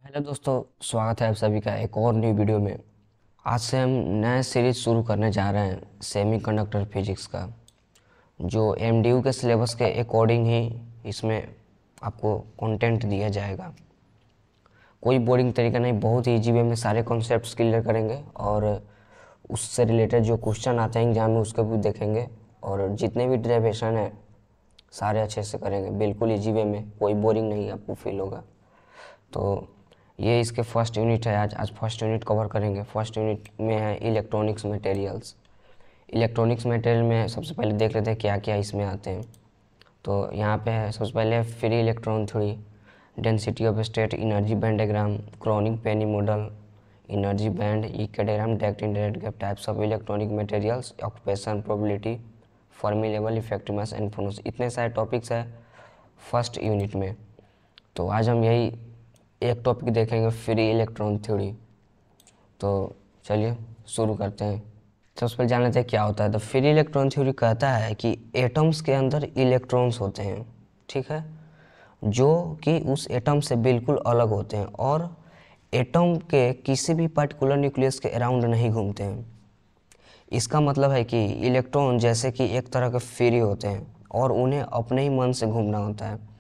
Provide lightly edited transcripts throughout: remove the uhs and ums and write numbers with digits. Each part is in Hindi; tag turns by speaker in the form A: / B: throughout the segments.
A: हेलो दोस्तों, स्वागत है आप सभी का एक और न्यू वीडियो में। आज से हम नया सीरीज शुरू करने जा रहे हैं सेमीकंडक्टर फिजिक्स का, जो एमडीयू के सिलेबस के अकॉर्डिंग ही इसमें आपको कंटेंट दिया जाएगा। कोई बोरिंग तरीका नहीं, बहुत ही ईजी वे में सारे कॉन्सेप्ट्स क्लियर करेंगे और उससे रिलेटेड जो क्वेश्चन आते हैं एग्जाम में उसको भी देखेंगे और जितने भी डेरिवेशन है सारे अच्छे से करेंगे, बिल्कुल ईजी वे में, कोई बोरिंग नहीं आपको फील होगा। तो ये इसके फर्स्ट यूनिट है। आज फर्स्ट यूनिट कवर करेंगे। फर्स्ट यूनिट में है इलेक्ट्रॉनिक्स मटेरियल्स। इलेक्ट्रॉनिक्स मटेरियल में सबसे पहले देख लेते हैं क्या क्या इसमें आते हैं। तो यहाँ पे है सबसे पहले free electron theory, density of state, energy band diagram, Kronig Penney model, energy band, EK diagram, direct indirect gap, types of electronic materials, occupation, probability, Fermi level, effective mass and phonons. इतने सारे टॉपिक्स है फर्स्ट यूनिट में। तो आज हम यही एक टॉपिक देखेंगे, फ्री इलेक्ट्रॉन थ्योरी। तो चलिए शुरू करते हैं। सबसे पहले जान लेते हैं क्या होता है। तो फ्री इलेक्ट्रॉन थ्योरी कहता है कि एटम्स के अंदर इलेक्ट्रॉन्स होते हैं, ठीक है, जो कि उस एटम से बिल्कुल अलग होते हैं और एटम के किसी भी पर्टिकुलर न्यूक्लियस के अराउंड नहीं घूमते हैं। इसका मतलब है कि इलेक्ट्रॉन जैसे कि एक तरह के फ्री होते हैं और उन्हें अपने ही मन से घूमना होता है।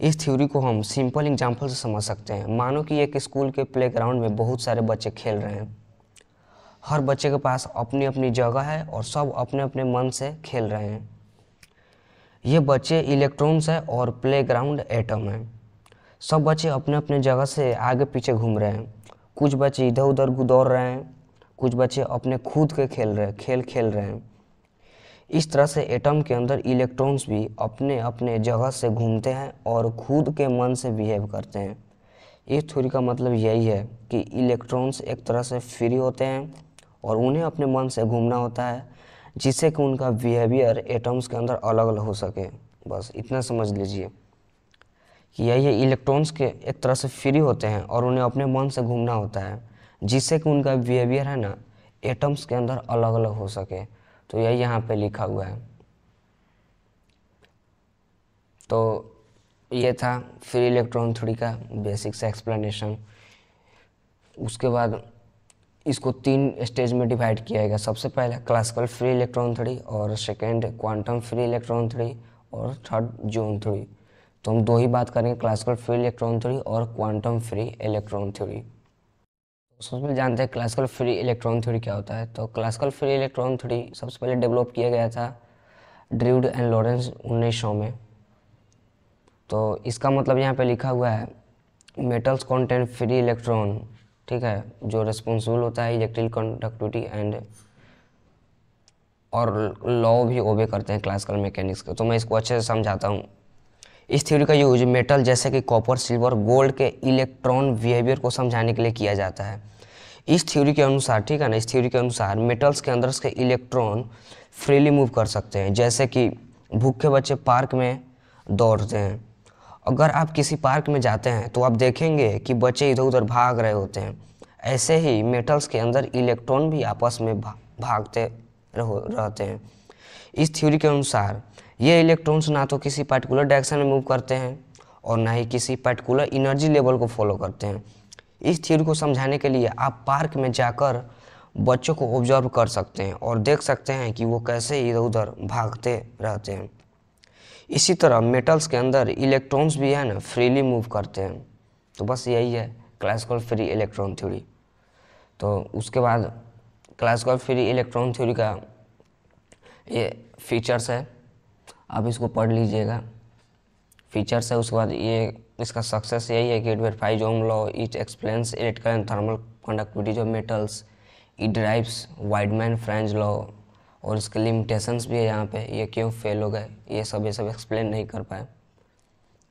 A: इस थ्योरी को हम सिंपल एग्जांपल से समझ सकते हैं। मानो कि एक स्कूल के प्लेग्राउंड में बहुत सारे बच्चे खेल रहे हैं। हर बच्चे के पास अपनी अपनी जगह है और सब अपने अपने मन से खेल रहे हैं। ये बच्चे इलेक्ट्रॉन्स हैं और प्लेग्राउंड एटम है। सब बच्चे अपने अपने जगह से आगे पीछे घूम रहे हैं। कुछ बच्चे इधर उधर दौड़ रहे हैं, कुछ बच्चे अपने खुद के खेल खेल रहे हैं। इस तरह से एटम के अंदर इलेक्ट्रॉन्स भी अपने अपने जगह से घूमते हैं और खुद के मन से बिहेव करते हैं। इस थ्योरी का मतलब यही है कि इलेक्ट्रॉन्स एक तरह से फ्री होते हैं और उन्हें अपने मन से घूमना होता है, जिससे कि उनका बिहेवियर एटम्स के अंदर अलग अलग हो सके। बस इतना समझ लीजिए कि यही इलेक्ट्रॉन्स के एक तरह से फ्री होते हैं और उन्हें अपने मन से घूमना होता है, जिससे कि उनका बिहेवियर है ना एटम्स के अंदर अलग अलग हो सके। तो यही यहाँ पे लिखा हुआ है। तो ये था फ्री इलेक्ट्रॉन थ्योरी का बेसिक से एक्सप्लेनेशन। उसके बाद इसको 3 स्टेज में डिवाइड किया गया। सबसे पहले क्लासिकल फ्री इलेक्ट्रॉन थ्योरी और second quantum free electron theory और थर्ड जोन थ्योरी। तो हम 2 ही बात करेंगे, क्लासिकल फ्री इलेक्ट्रॉन थ्योरी और क्वांटम फ्री इलेक्ट्रॉन थ्योरी। सबसे पहले जानते हैं क्लासिकल फ्री इलेक्ट्रॉन थ्योरी क्या होता है। तो क्लासिकल फ्री इलेक्ट्रॉन थ्योरी सबसे पहले डेवलप किया गया था ड्रूड एंड लॉरेंस 1900 में। तो इसका मतलब यहाँ पे लिखा हुआ है मेटल्स कंटेन फ्री इलेक्ट्रॉन, ठीक है, जो रिस्पॉन्सिबल होता है इलेक्ट्रिकल कंडक्टिविटी एंड और लॉ भी ओबे करते हैं क्लासिकल मैकेनिक्स के। तो मैं इसको अच्छे से समझाता हूँ। इस थ्योरी का यूज मेटल जैसे कि कॉपर, सिल्वर, गोल्ड के इलेक्ट्रॉन बिहेवियर को समझाने के लिए किया जाता है। इस थ्योरी के अनुसार, ठीक है ना, इस थ्योरी के अनुसार मेटल्स के अंदर के इलेक्ट्रॉन फ्रीली मूव कर सकते हैं। जैसे कि भूखे बच्चे पार्क में दौड़ते हैं। अगर आप किसी पार्क में जाते हैं तो आप देखेंगे कि बच्चे इधर उधर भाग रहे होते हैं। ऐसे ही मेटल्स के अंदर इलेक्ट्रॉन भी आपस में भागते रहते हैं। इस थ्योरी के अनुसार ये इलेक्ट्रॉन्स ना तो किसी पर्टिकुलर डायरेक्शन में मूव करते हैं और ना ही किसी पर्टिकुलर एनर्जी लेवल को फॉलो करते हैं। इस थ्योरी को समझाने के लिए आप पार्क में जाकर बच्चों को ऑब्जर्व कर सकते हैं और देख सकते हैं कि वो कैसे इधर उधर भागते रहते हैं। इसी तरह मेटल्स के अंदर इलेक्ट्रॉन्स भी है ना फ्रीली मूव करते हैं। तो बस यही है क्लासिकल फ्री इलेक्ट्रॉन थ्योरी। तो उसके बाद क्लासिकल फ्री इलेक्ट्रॉन थ्योरी का ये फीचर्स है, आप इसको पढ़ लीजिएगा। फीचर्स है, उसके बाद ये इसका सक्सेस यही है कि it verifies Ohm law, it explains electrical and thermal conductivity of metals, it derives Wiedemann Franz law. और इसके लिमिटेशंस भी है यहाँ पे, ये क्यों फेल हो गए ये सब एक्सप्लेन नहीं कर पाए।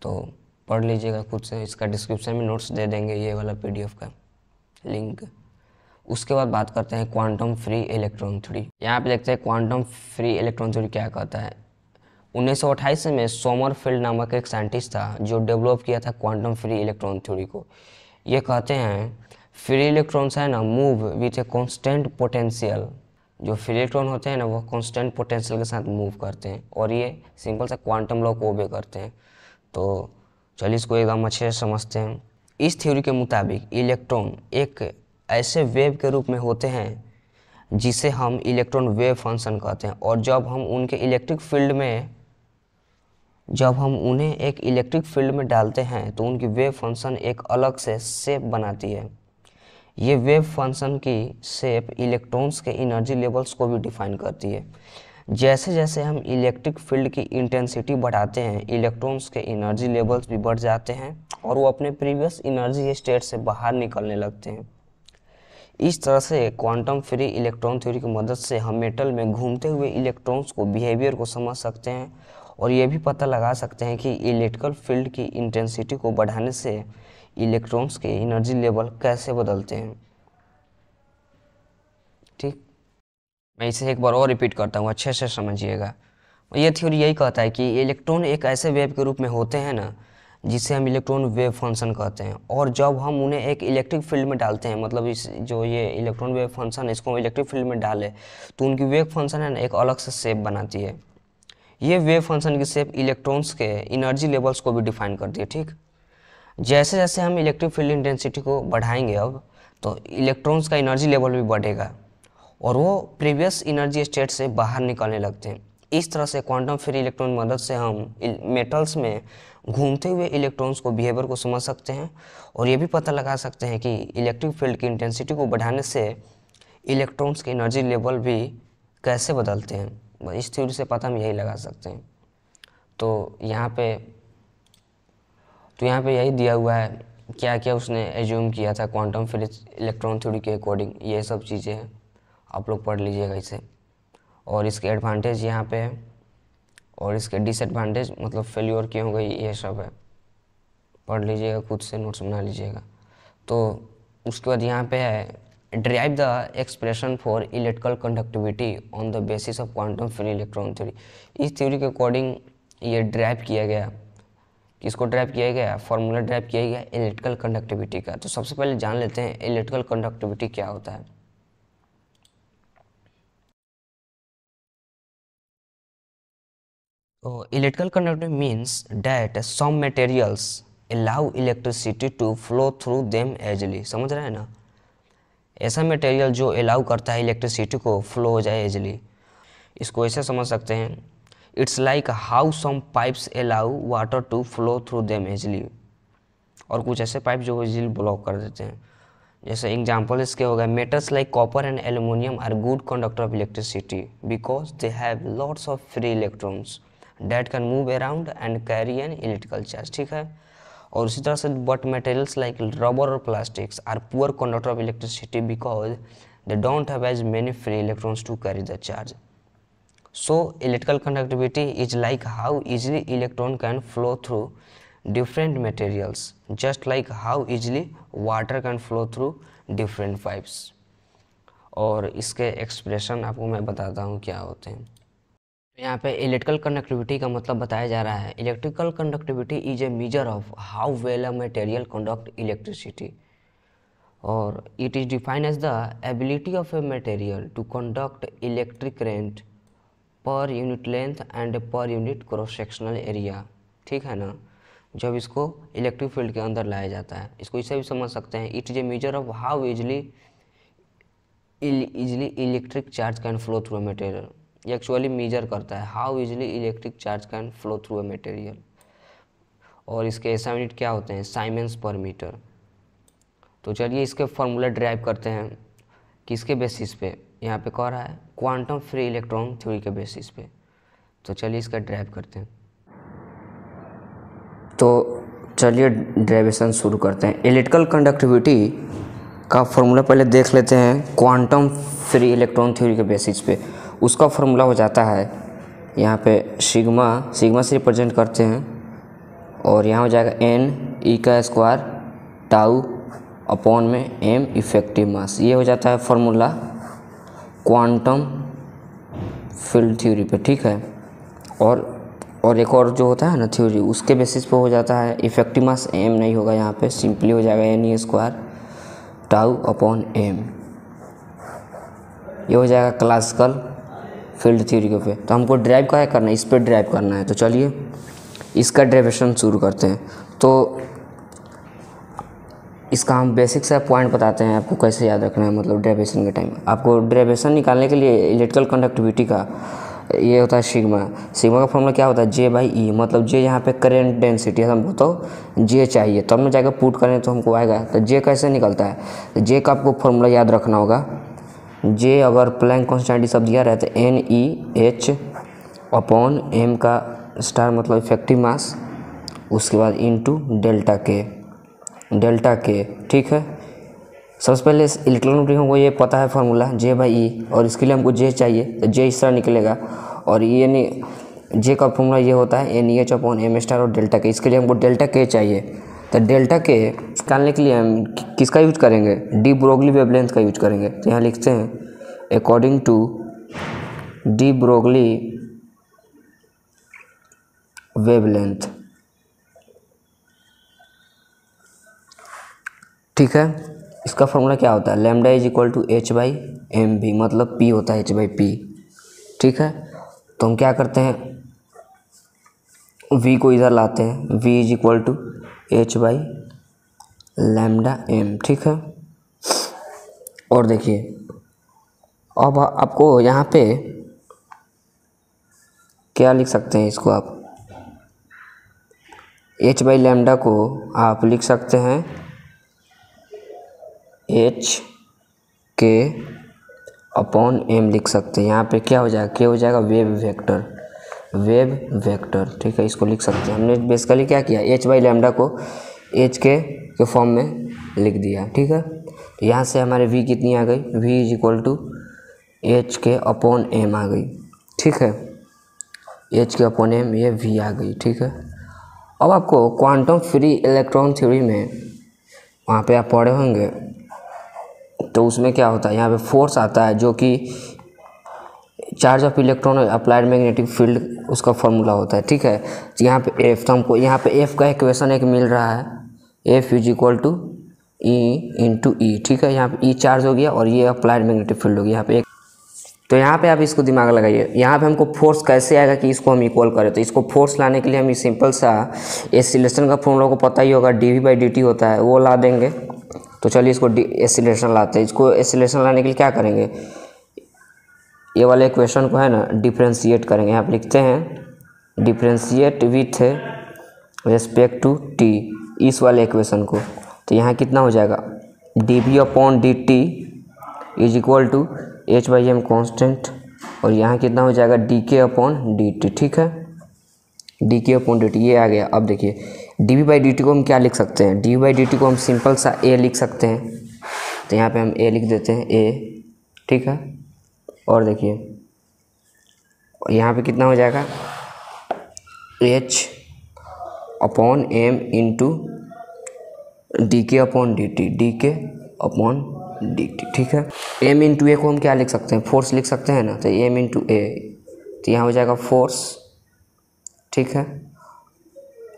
A: तो पढ़ लीजिएगा खुद से, इसका डिस्क्रिप्शन में नोट्स दे देंगे, ये वाला पीडीएफ का लिंक। उसके बाद बात करते हैं क्वांटम फ्री इलेक्ट्रॉन थ्योरी। यहाँ पे देखते हैं क्वांटम फ्री इलेक्ट्रॉन थ्योरी क्या कहता है। 1928 में सोमरफील्ड नामक एक साइंटिस्ट था जो डेवलप किया था क्वांटम फ्री इलेक्ट्रॉन थ्योरी को। ये कहते हैं फ्री इलेक्ट्रॉन्स है ना move with a constant potential. जो फ्री इलेक्ट्रॉन होते हैं ना वो कांस्टेंट पोटेंशियल के साथ मूव करते हैं और ये सिंपल सा क्वांटम लॉ को ओबे करते हैं। तो चलिए इसको एकदम अच्छे से समझते हैं। इस थ्योरी के मुताबिक इलेक्ट्रॉन एक ऐसे वेव के रूप में होते हैं जिसे हम इलेक्ट्रॉन वेव फंक्शन कहते हैं, और जब हम उन्हें एक इलेक्ट्रिक फील्ड में डालते हैं तो उनकी वेव फंक्शन एक अलग से शेप बनाती है। ये वेव फंक्शन की शेप इलेक्ट्रॉन्स के एनर्जी लेवल्स को भी डिफाइन करती है। जैसे जैसे हम इलेक्ट्रिक फील्ड की इंटेंसिटी बढ़ाते हैं, इलेक्ट्रॉन्स के एनर्जी लेवल्स भी बढ़ जाते हैं और वो अपने प्रीवियस एनर्जी स्टेट से बाहर निकलने लगते हैं। इस तरह से क्वांटम फ्री इलेक्ट्रॉन थ्योरी की मदद से हम मेटल में घूमते हुए इलेक्ट्रॉन्स को बिहेवियर को समझ सकते हैं और ये भी पता लगा सकते हैं कि इलेक्ट्रिकल फील्ड की इंटेंसिटी को बढ़ाने से इलेक्ट्रॉन्स के एनर्जी लेवल कैसे बदलते हैं। ठीक, मैं इसे एक बार और रिपीट करता हूँ, अच्छे से समझिएगा। ये थ्योरी यही कहता है कि इलेक्ट्रॉन एक ऐसे वेव के रूप में होते हैं ना, जिसे हम इलेक्ट्रॉन वेव फंक्शन कहते हैं, और जब हम उन्हें एक इलेक्ट्रिक फील्ड में डालते हैं, मतलब इस जो ये इलेक्ट्रॉन वेव फंक्शन है इसको इलेक्ट्रिक फील्ड में डालें तो उनकी वेव फंक्शन है ना एक अलग से शेप बनाती है। ये वेव फंक्शन की शेप इलेक्ट्रॉन्स के एनर्जी लेवल्स को भी डिफाइन करती है। ठीक, जैसे जैसे हम इलेक्ट्रिक फील्ड इंटेंसिटी को बढ़ाएंगे अब तो इलेक्ट्रॉन्स का एनर्जी लेवल भी बढ़ेगा और वो प्रीवियस एनर्जी स्टेट से बाहर निकलने लगते हैं। इस तरह से क्वांटम फ्री इलेक्ट्रॉन की मदद से हम मेटल्स में घूमते हुए इलेक्ट्रॉन्स को बिहेवियर को समझ सकते हैं और ये भी पता लगा सकते हैं कि इलेक्ट्रिक फील्ड की इंटेंसिटी को बढ़ाने से इलेक्ट्रॉन्स के एनर्जी लेवल भी कैसे बदलते हैं। इस थ्योरी से पता हम यही लगा सकते हैं। तो यहाँ पे यही दिया हुआ है क्या क्या उसने एज्यूम किया था क्वांटम फ्री इलेक्ट्रॉन थ्योरी के अकॉर्डिंग, ये सब चीज़ें हैं, आप लोग पढ़ लीजिएगा इसे। और इसके एडवांटेज यहाँ पे है और इसके डिसएडवांटेज मतलब फेल्योर क्यों हो गई ये सब है, पढ़ लीजिएगा, खुद से नोट्स बना लीजिएगा। तो उसके बाद यहाँ पे है drive the expression for electrical conductivity on the basis of quantum free electron theory. इस थ्योरी के अकॉर्डिंग ये ड्राइव किया गया, किसको ड्राइव किया गया, फॉर्मूला ड्राइव किया गया इलेक्ट्रिकल कंडक्टिविटी का। तो सबसे पहले जान लेते हैं इलेक्ट्रिकल कंडक्टिविटी क्या होता है। तो electrical conductivity means that some materials allow electricity to flow through them easily. समझ रहे हैं ना, ऐसा मटेरियल जो अलाउ करता है इलेक्ट्रिसिटी को फ्लो हो जाए एजली। इसको ऐसे समझ सकते हैं, it's like how some pipes allow water to flow through them easily. और कुछ ऐसे पाइप जो इजीली ब्लॉक कर देते हैं। जैसे एग्जाम्पल इसके हो गए, metals like copper and aluminium are good conductor of electricity because they have lots of free electrons that can move around and carry an electrical charge। ठीक है, और उसी तरह से बट मटेरियल्स लाइक रबर और plastics are poor conductor of electricity because they don't have as many free electrons to carry the charge. So electrical conductivity is like how easily electron can flow through different materials, just like how easily water can flow through different pipes. और इसके एक्सप्रेशन आपको मैं बताता हूँ क्या होते हैं। यहाँ पे इलेक्ट्रिकल कंडक्टिविटी का मतलब बताया जा रहा है, electrical conductivity is a measure of how well a material conduct electricity, और it is defined as the ability of a material to conduct electric current per unit length and per unit cross sectional area. ठीक है ना, जब इसको इलेक्ट्रिक फील्ड के अंदर लाया जाता है, इसको इसे भी समझ सकते हैं, it is a measure of how easily electric charge can flow through a material. ये एक्चुअली मेजर करता है how easily electric charge can flow through a material. और इसके SI यूनिट क्या होते हैं, साइमेंस पर मीटर। तो चलिए इसके फॉर्मूला ड्राइव करते हैं, किसके बेसिस पे, यहाँ पे कह रहा है क्वांटम फ्री इलेक्ट्रॉन थ्योरी के बेसिस पे। तो चलिए इसका ड्राइव करते हैं। तो चलिए ड्राइवेशन शुरू करते हैं। इलेक्ट्रिकल कंडक्टिविटी का फॉर्मूला पहले देख लेते हैं क्वांटम फ्री इलेक्ट्रॉन थ्योरी के बेसिस पे। उसका फॉर्मूला हो जाता है यहाँ पे सिग्मा से रिप्रेजेंट करते हैं, और यहाँ हो जाएगा N e² टाउ अपॉन में m इफेक्टिव मास। ये हो जाता है फॉर्मूला क्वांटम फील्ड थ्योरी पे। ठीक है, और एक और जो होता है ना थ्योरी, उसके बेसिस पे हो जाता है इफेक्टिव मास m नहीं होगा, यहाँ पे सिंपली हो जाएगा N e² tau upon m। ये हो जाएगा क्लासिकल फील्ड थ्योरी के पे। तो हमको ड्राइव क्या करना है, इस पर ड्राइव करना है। तो चलिए इसका ड्राइवेशन शुरू करते हैं। तो इसका हम बेसिक से पॉइंट बताते हैं आपको कैसे याद रखना है। मतलब डेरिवेशन के टाइम आपको डेरिवेशन निकालने के लिए इलेक्ट्रिकल कंडक्टिविटी का ये होता है सिग्मा। सिग्मा का फॉर्मूला क्या होता है? J by E. मतलब जे यहाँ पे करेंट डेंसिटी है, हमको तो जे चाहिए तब में जाकर पुट करें तो हमको आएगा। तो जे कैसे निकलता है? तो जे का आपको फॉर्मूला याद रखना होगा। जे अगर प्लैंक कांस्टेंट सब दिया रहे तो N E H upon M का स्टार मतलब इफेक्टिव मास, उसके बाद इनटू डेल्टा के। ठीक है, सबसे पहले इलेक्ट्रॉन हमको ये पता है फार्मूला जे बाई ई, और इसके लिए हमको जे चाहिए तो जे इस तरह निकलेगा। और ये नहीं, जे का फॉर्मूला ये होता है N E H upon M star और डेल्टा के। इसके लिए हमको डेल्टा के चाहिए। तो डेल्टा के निकालने के लिए हम किसका यूज करेंगे? डी ब्रोगली वेवलेंथ का यूज करेंगे। तो यहाँ लिखते हैं according to de Broglie wavelength. ठीक है, इसका फॉर्मूला क्या होता है? Lambda is equal to H by M V, मतलब पी होता है एच बाई पी। ठीक है, तो हम क्या करते हैं, v को इधर लाते हैं, v is equal to H by lambda M. ठीक है, और देखिए अब आपको यहाँ पे क्या लिख सकते हैं, इसको आप एच बाई लैम्डा को आप लिख सकते हैं एच के अपॉन एम लिख सकते हैं। यहाँ पे क्या हो जाएगा? के हो जाएगा वेव वेक्टर। ठीक है, इसको लिख सकते हैं। हमने बेसिकली क्या किया, एच बाई लैम्डा को एच के फॉर्म में लिख दिया। ठीक है, तो यहाँ से हमारे v कितनी आ गई? v is equal to H K upon M आ गई। ठीक है, एच के अपॉन एम, ये v आ गई। ठीक है, अब आपको क्वांटम फ्री इलेक्ट्रॉन थ्योरी में वहाँ पे आप पढ़े होंगे, तो उसमें क्या होता है, यहाँ पे फोर्स आता है जो कि charge of electron applied magnetic field, उसका फॉर्मूला होता है। ठीक है, तो यहाँ पे एफ, तो हमको यहाँ पे एफ का इक्वेशन एक मिल रहा है, F is equal to E into E. ठीक है, यहाँ पे ई चार्ज हो गया और ये अप्लाइड मैग्नेटिक फील्ड हो गया यहाँ पे एक। तो यहाँ पे आप इसको दिमाग लगाइए, यहाँ पे हमको फोर्स कैसे आएगा कि इसको हम इक्वल करें। तो इसको फोर्स लाने के लिए हम ये सिंपल सा एक्सीलरेशन का फॉर्मूला को पता ही होगा, D V by D T होता है, वो ला देंगे। तो चलिए इसको एक्सीलरेशन लाते हैं। इसको एक्सीलरेशन लाने के लिए क्या करेंगे, ये वाले इक्वेशन को है ना डिफ्रेंशिएट करेंगे। यहाँ पे लिखते हैं differentiate with respect to T, इस वाले इक्वेशन को। तो यहाँ कितना हो जाएगा, D V upon D T is equal to H by M constant, और यहाँ कितना हो जाएगा D K upon D T. ठीक है, D K upon D T ये आ गया। अब देखिए D V by D T को हम क्या लिख सकते हैं, D V by D T को हम सिंपल सा ए लिख सकते हैं। तो यहाँ पे हम ए लिख देते हैं, ए। ठीक है, और देखिए यहाँ पे कितना हो जाएगा, H upon M into D K upon D T, D K upon D T. ठीक है, एम इंटू ए को हम क्या लिख सकते हैं, फोर्स लिख सकते हैं ना। तो एम इंटू ए, तो यहाँ हो जाएगा फोर्स। ठीक है,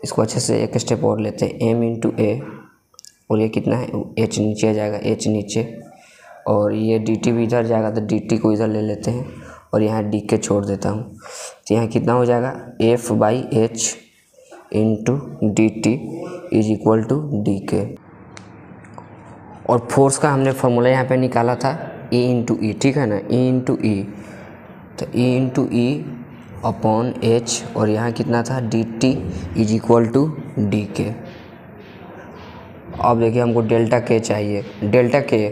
A: इसको अच्छे से एक स्टेप और लेते हैं, एम इंटू ए, और ये कितना है, एच नीचे आ जाएगा, एच नीचे, और ये डी टी भी इधर जाएगा, तो डी टी को इधर ले लेते हैं और यहाँ डी के छोड़ देता हूँ। तो यहाँ कितना हो जाएगा, F by H into D T is equal to D K. और फोर्स का हमने फॉर्मूला यहाँ पे निकाला था E इंटू ई। ठीक है ना, E इंटू ई, तो E into E upon H, और यहाँ कितना था, D T is equal to D K. अब देखिए हमको डेल्टा के चाहिए, डेल्टा के।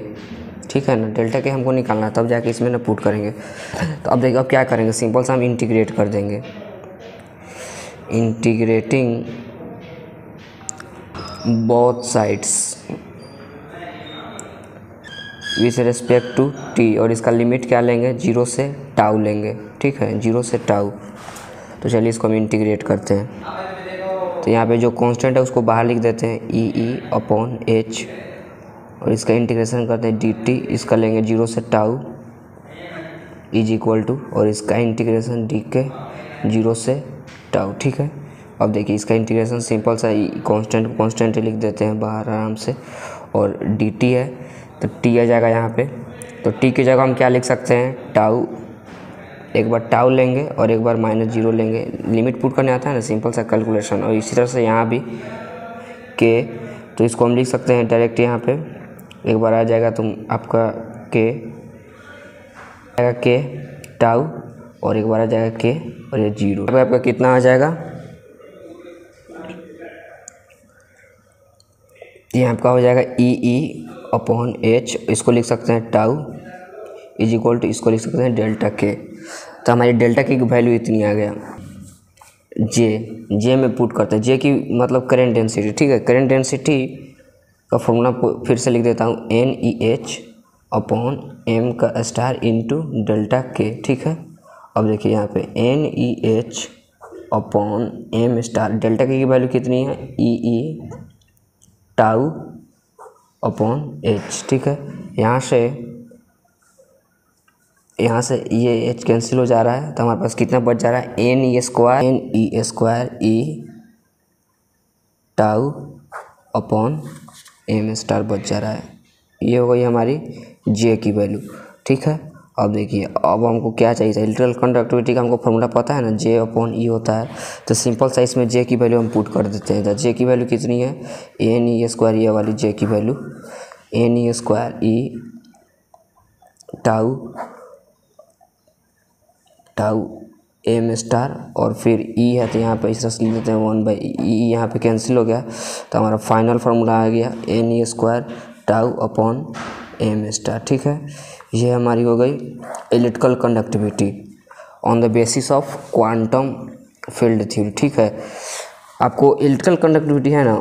A: ठीक है ना, डेल्टा के हमको निकालना है, तब जाके इसमें ना पुट करेंगे। तो अब देखिए अब क्या करेंगे, सिंपल सा हम इंटीग्रेट कर देंगे, integrating both sides with respect to T, और इसका लिमिट क्या लेंगे, 0 से टाउ लेंगे। ठीक है, 0 से टाउ। तो चलिए इसको हम इंटीग्रेट करते हैं। तो यहाँ पे जो कांस्टेंट है उसको बाहर लिख देते हैं, ई अपॉन एच, और इसका इंटीग्रेशन करते हैं डी टी, इसका लेंगे 0 से टाउ इज इक्वल टू, और इसका इंटीग्रेशन डी के 0 से टाउ। ठीक है, अब देखिए इसका इंटीग्रेशन सिंपल सा कांस्टेंट लिख देते हैं बाहर आराम से, और डी टी है तो टी आ जाएगा यहाँ पे। तो टी की जगह हम क्या लिख सकते हैं, टाउ, एक बार टाउ लेंगे और एक बार -0 लेंगे। लिमिट पुट करने आता है ना, सिंपल सा कैलकुलेशन। और इसी तरह से यहाँ भी के तो इसको हम लिख सकते हैं डायरेक्ट यहाँ पे। एक बार आ जाएगा तो आपका के टाउ और एक बार आ जाएगा के और ये 0। अब आपका कितना आ जाएगा, ये आपका हो जाएगा E/H। इसको लिख सकते हैं टाउ इज इक्वल टू, इसको लिख सकते हैं डेल्टा के। तो हमारी डेल्टा के की वैल्यू इतनी आ गया। जे में पुट करते हैं, जे की मतलब करेंट डेंसिटी, ठीक है। करेंट डेंसिटी का फॉर्मूला फिर से लिख देता हूँ, NEH/M का स्टार इंटू डेल्टा के, ठीक है। अब देखिए यहाँ पे NEH/M स्टार, डेल्टा के की वैल्यू कितनी है, EE टाउ अपॉन H, ठीक है। यहाँ से ये H कैंसिल हो जा रहा है, तो हमारे पास कितना बच जा रहा है, NE² E tau upon M star बच जा रहा है। ये हो गई हमारी J की वैल्यू, ठीक है। अब देखिए, अब हमको क्या चाहिए था, इलेक्ट्रिकल कंडक्टिविटी का हमको फॉर्मूला पता है ना, J/E होता है। तो सिंपल सा इसमें J की वैल्यू हम पुट कर देते हैं। तो J की वैल्यू कितनी है, NE², ये वाली J की value NE² tau M star और फिर E है, तो यहाँ पे इस तरह से लिख देते हैं 1/E। यहाँ पे कैंसिल हो गया, तो हमारा फाइनल फार्मूला आ गया NE² tau upon M star, ठीक है। ये हमारी हो गई electrical conductivity on the basis of quantum field theory, ठीक है। आपको इलेक्ट्रिकल कंडक्टिविटी है ना,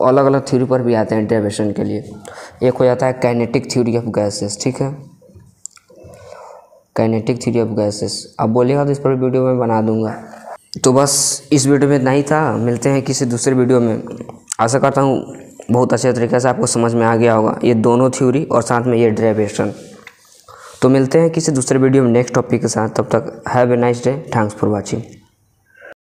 A: अलग अलग थ्योरी पर भी आते हैं डेरिवेशन के लिए। एक हो जाता है काइनेटिक थ्योरी ऑफ गैसेस, ठीक है, काइनेटिक थ्योरी ऑफ गैसेस। अब बोलिएगा तो इस पर वीडियो में बना दूंगा। तो बस इस वीडियो में इतना ही था, मिलते हैं किसी दूसरे वीडियो में। आशा करता हूँ बहुत अच्छे तरीके से आपको समझ में आ गया होगा ये दोनों थ्योरी और साथ में ये डेरिवेशन। तो मिलते हैं किसी दूसरे वीडियो में नेक्स्ट टॉपिक के साथ। तब तक have a nice day, thanks for watching.